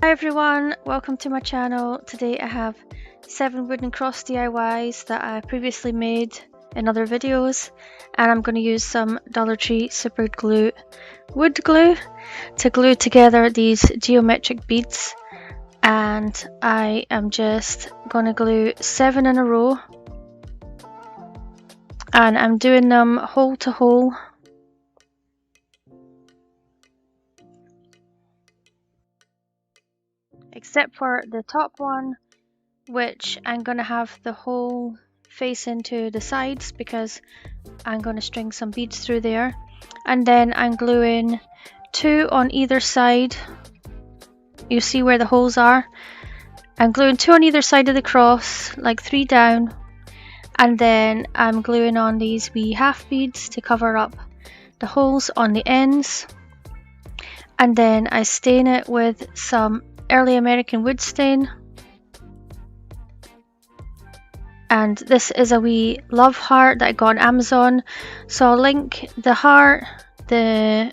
Hi everyone, welcome to my channel. Today I have 7 wooden cross DIYs that I previously made in other videos, and I'm going to use some Dollar Tree Super Glue wood glue to glue together these geometric beads, and I am just going to glue 7 in a row, and I'm doing them hole to hole. Except for the top one, which I'm going to have the hole face into the sides because I'm going to string some beads through there, and then I'm gluing 2 on either side. You see where the holes are? I'm gluing 2 on either side of the cross, like 3 down, and then I'm gluing on these wee half beads to cover up the holes on the ends, and then I stain it with some early American wood stain. And this is a wee love heart that I got on Amazon, so I'll link the heart, the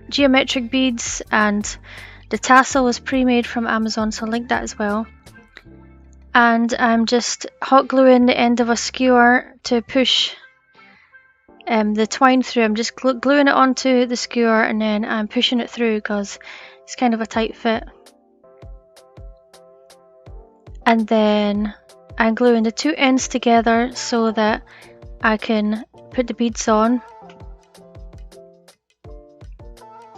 geometric beads, and the tassel was pre-made from Amazon, so I'll link that as well. And I'm just hot gluing the end of a skewer to push the twine through. I'm just gluing it onto the skewer and then I'm pushing it through because it's kind of a tight fit. And then I'm gluing the 2 ends together so that I can put the beads on.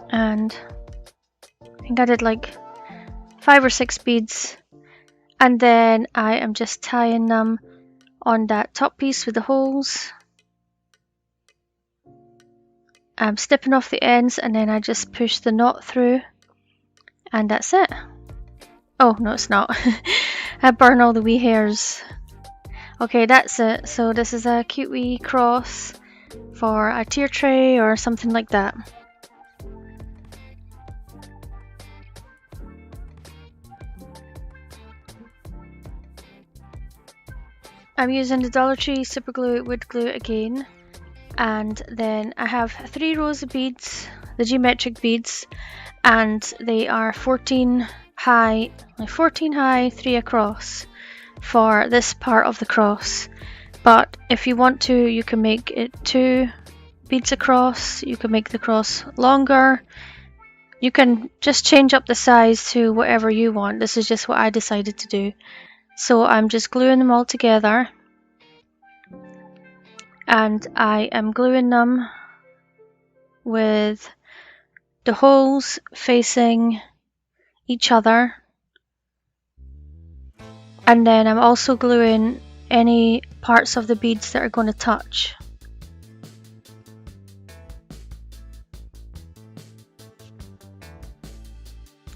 And I think I did like 5 or 6 beads. And then I am just tying them on that top piece with the holes. I'm snipping off the ends and then I just push the knot through. And that's it. Oh, no, it's not. I burn all the wee hairs. Okay, that's it. So this is a cute wee cross for a tier tray or something like that. I'm using the Dollar Tree Super Glue wood glue again, and then I have 3 rows of beads, the geometric beads, and they are 14 high, 3 across for this part of the cross. But if you want to, you can make it 2 beads across, you can make the cross longer, you can just change up the size to whatever you want. This is just what I decided to do. So I'm just gluing them all together, and I am gluing them with the holes facing each other, and then I'm also gluing any parts of the beads that are going to touch.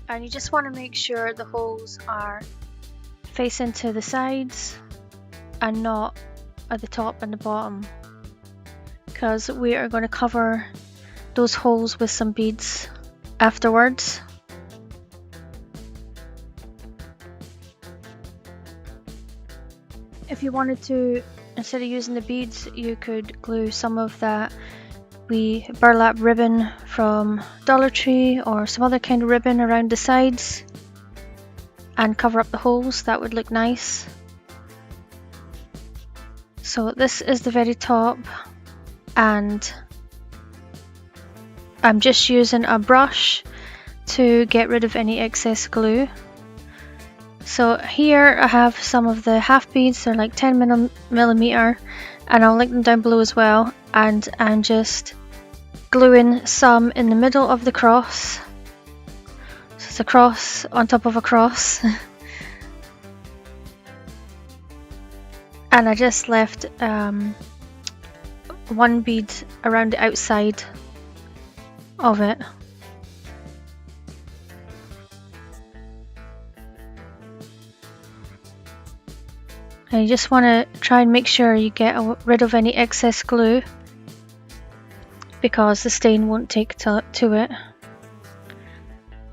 And you just want to make sure the holes are facing to the sides and not at the top and the bottom, because we are going to cover those holes with some beads afterwards. If you wanted to, instead of using the beads, you could glue some of that wee burlap ribbon from Dollar Tree or some other kind of ribbon around the sides and cover up the holes. That would look nice. So this is the very top, and I'm just using a brush to get rid of any excess glue. So here I have some of the half beads, they're like 10 millimeter, and I'll link them down below as well. And I'm just gluing some in the middle of the cross. So it's a cross on top of a cross. And I just left 1 bead around the outside of it. And you just want to try and make sure you get rid of any excess glue, because the stain won't take to it.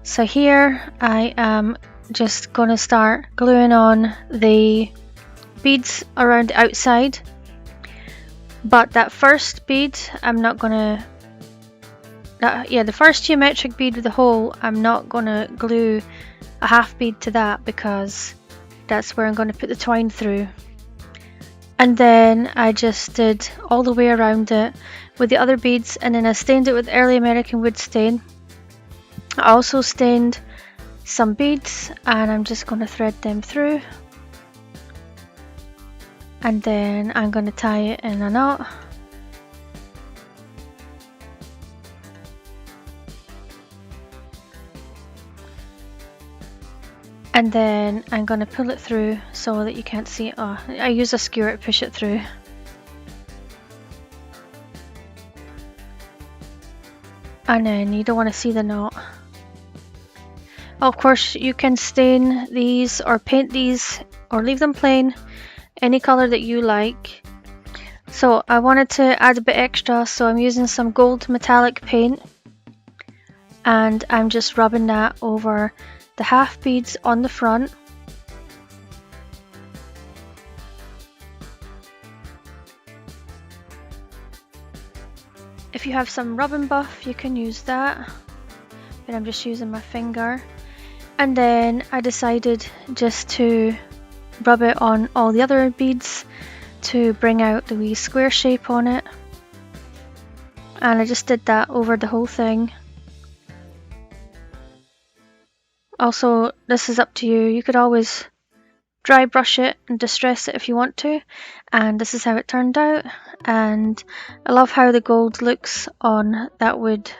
So here I am just going to start gluing on the beads around the outside, but that first bead I'm not going to the first geometric bead with the hole, I'm not going to glue a half bead to that because that's where I'm going to put the twine through. And then I just did all the way around it with the other beads, and then I stained it with Early American Wood Stain. I also stained some beads, and I'm just going to thread them through. And then I'm going to tie it in a knot. And then I'm going to pull it through so that you can't see it. Oh, I use a skewer to push it through. And then you don't want to see the knot. Of course, you can stain these or paint these or leave them plain, any color that you like. So I wanted to add a bit extra, so I'm using some gold metallic paint, and I'm just rubbing that over the half beads on the front. If you have some rubbing buff, you can use that, but I'm just using my finger. And then I decided just to rub it on all the other beads to bring out the wee square shape on it. And I just did that over the whole thing. Also, this is up to you. You could always dry brush it and distress it if you want to. And this is how it turned out. And I love how the gold looks on that wood.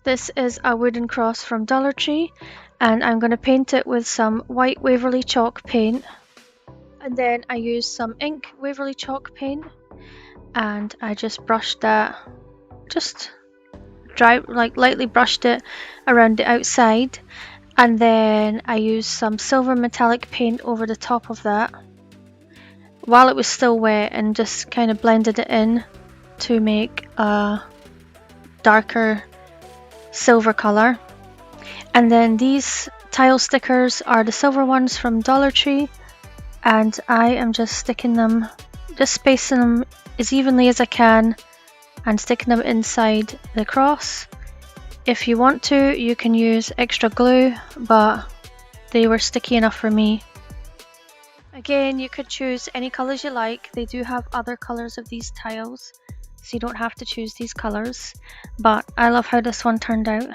This is a wooden cross from Dollar Tree, and I'm going to paint it with some white Waverly Chalk paint. And then I used some ink Waverly Chalk paint, and I just brushed that, just lightly brushed it around the outside. And then I used some silver metallic paint over the top of that while it was still wet, and just kind of blended it in to make a darker silver color. And then these tile stickers are the silver ones from Dollar Tree, and I am just sticking them, just spacing them as evenly as I can and sticking them inside the cross. If you want to, you can use extra glue, but they were sticky enough for me. Again, you could choose any colors you like. They do have other colors of these tiles, so you don't have to choose these colors, but I love how this one turned out.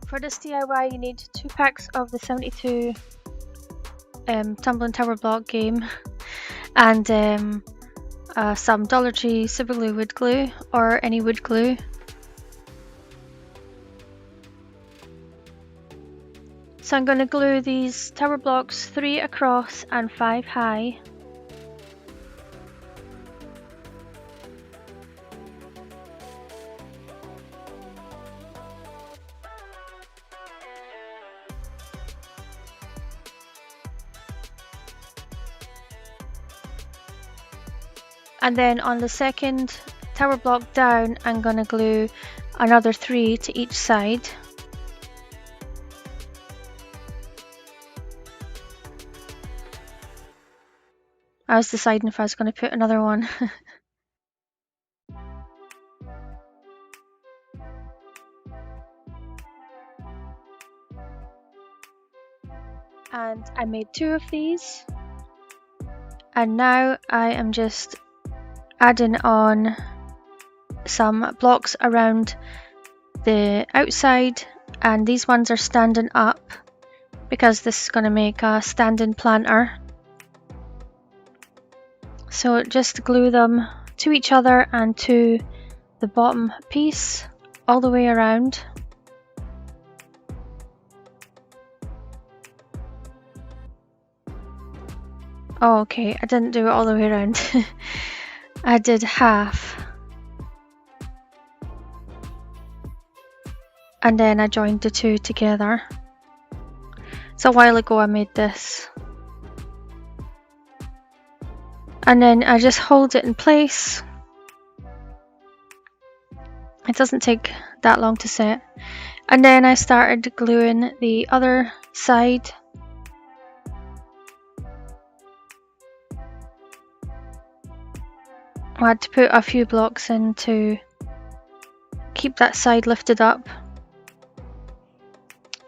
For this DIY, you need 2 packs of the 72 Tumbling Tower block game, and some Dollar Tree Super Glue wood glue, or any wood glue. So I'm going to glue these tower blocks 3 across and 5 high. And then on the second tower block down, I'm going to glue another 3 to each side. I was deciding if I was going to put another one. And I made 2 of these. And now I am just adding on some blocks around the outside, and these ones are standing up because this is going to make a standing planter. So just glue them to each other and to the bottom piece all the way around. Oh, okay, I didn't do it all the way around. I did half. And then I joined the 2 together. It's a while ago I made this. And then I just hold it in place. It doesn't take that long to set. And then I started gluing the other side. I had to put a few blocks in to keep that side lifted up.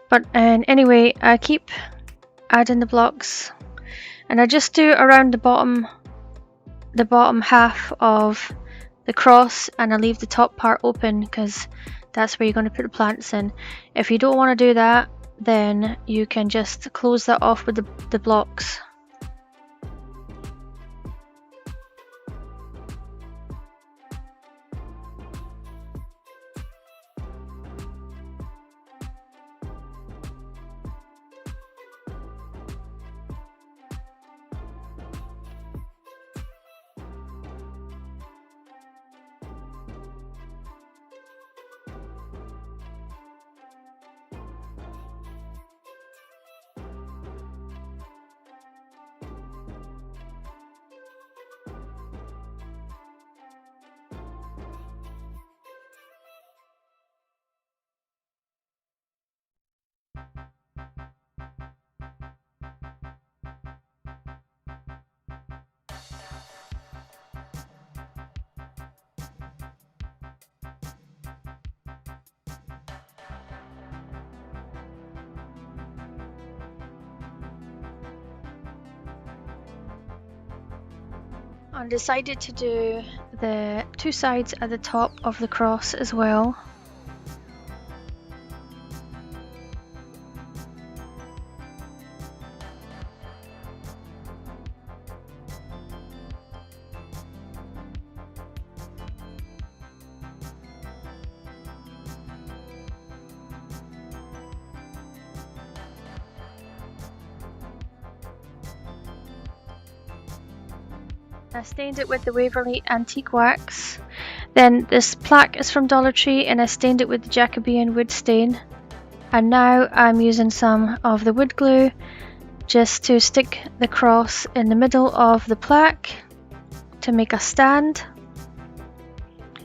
But anyway, I keep adding the blocks, and I just do around the bottom half of the cross, and I leave the top part open because that's where you're going to put the plants in. If you don't want to do that, then you can just close that off with the blocks. I decided to do the two sides at the top of the cross as well. I stained it with the Waverly Antique Wax. Then this plaque is from Dollar Tree, and I stained it with the Jacobean wood stain. And now I'm using some of the wood glue just to stick the cross in the middle of the plaque to make a stand.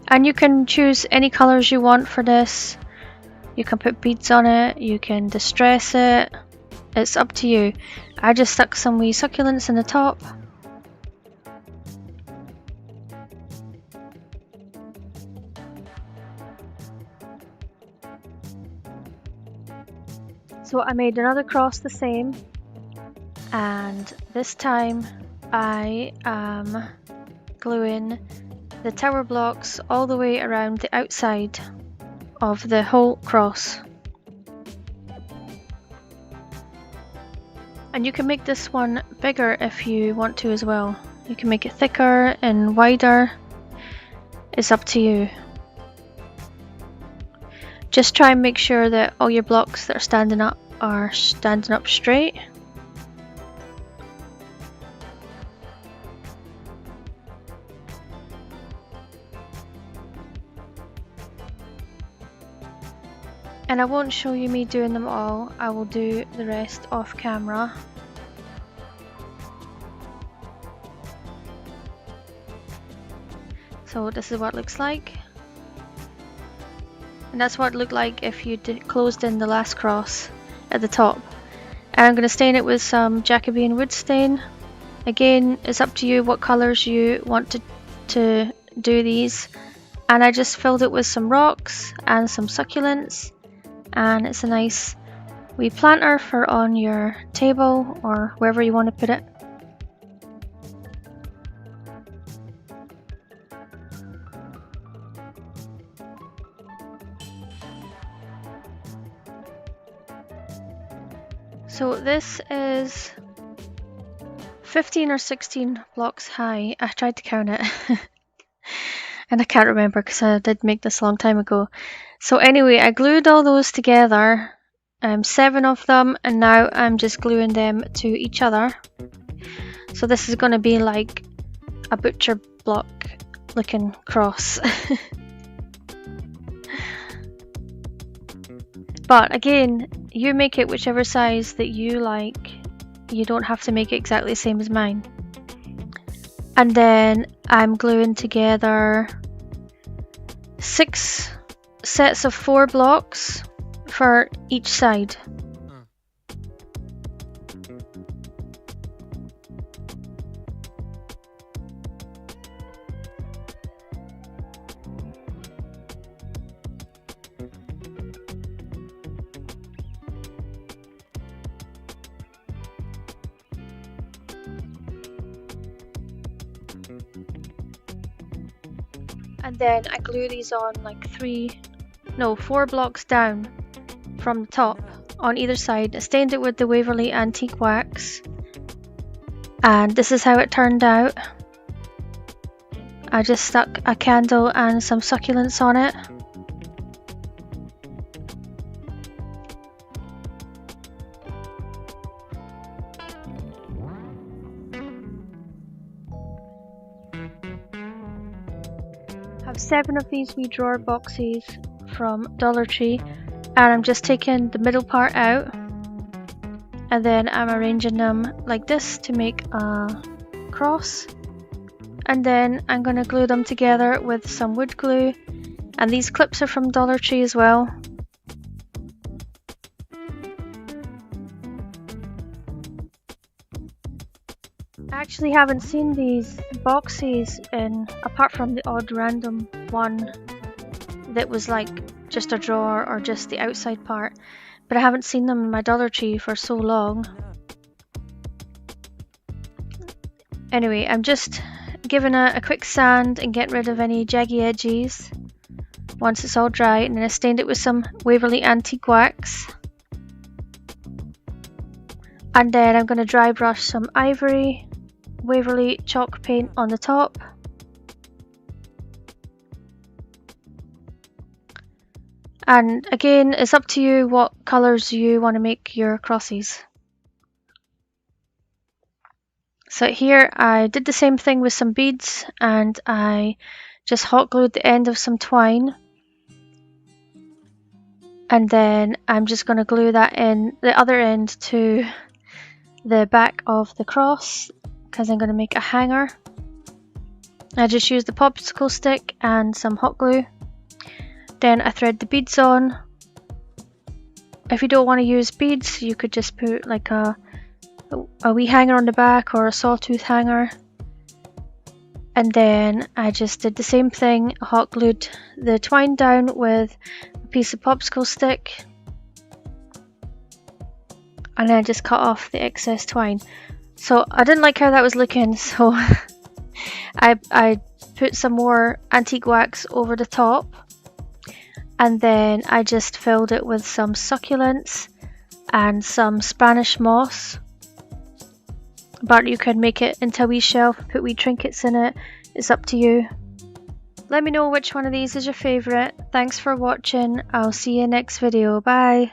And you can choose any colours you want for this. You can put beads on it, you can distress it, it's up to you. I just stuck some wee succulents in the top. So I made another cross the same, and this time I am gluing the tower blocks all the way around the outside of the whole cross. And you can make this one bigger if you want to as well. You can make it thicker and wider, it's up to you. Just try and make sure that all your blocks that are standing up straight. And I won't show you me doing them all, I will do the rest off camera. So this is what it looks like. And that's what it looked like if you closed in the last cross at the top. And I'm going to stain it with some Jacobean wood stain. Again, it's up to you what colours you want to do these. And I just filled it with some rocks and some succulents. And it's a nice wee planter for on your table or wherever you want to put it. So this is 15 or 16 blocks high. I tried to count it and I can't remember because I did make this a long time ago. So anyway, I glued all those together, 7 of them, and now I'm just gluing them to each other. So this is going to be like a butcher block looking cross. But again, you make it whichever size that you like. You don't have to make it exactly the same as mine. And then I'm gluing together 6 sets of 4 blocks for each side. And then I glue these on like 4 blocks down from the top on either side. I stained it with the Waverly Antique Wax, and this is how it turned out. I just stuck a candle and some succulents on it. I have 7 of these wee drawer boxes from Dollar Tree, and I'm just taking the middle part out, and then I'm arranging them like this to make a cross, and then I'm going to glue them together with some wood glue, and these clips are from Dollar Tree as well. I actually haven't seen these boxes apart from the odd random one that was like just a drawer or just the outside part, but I haven't seen them in my Dollar Tree for so long. Anyway, I'm just giving it a quick sand and getting rid of any jaggy edges once it's all dry, and then I stained it with some Waverly Antique Wax. And then I'm going to dry brush some Ivory Waverly chalk paint on the top. And again, it's up to you what colours you want to make your crosses. So here I did the same thing with some beads, and I just hot glued the end of some twine. And then I'm just going to glue that in the other end to the back of the cross, because I'm going to make a hanger. I just used the popsicle stick and some hot glue. Then I thread the beads on. If you don't want to use beads, you could just put like a wee hanger on the back or a sawtooth hanger. And then I just did the same thing, hot glued the twine down with a piece of popsicle stick, and then just cut off the excess twine. So I didn't like how that was looking, so I put some more antique wax over the top, and then I just filled it with some succulents and some Spanish moss. But you can make it into a wee shelf, put wee trinkets in it, it's up to you. Let me know which one of these is your favourite. Thanks for watching, I'll see you next video, bye!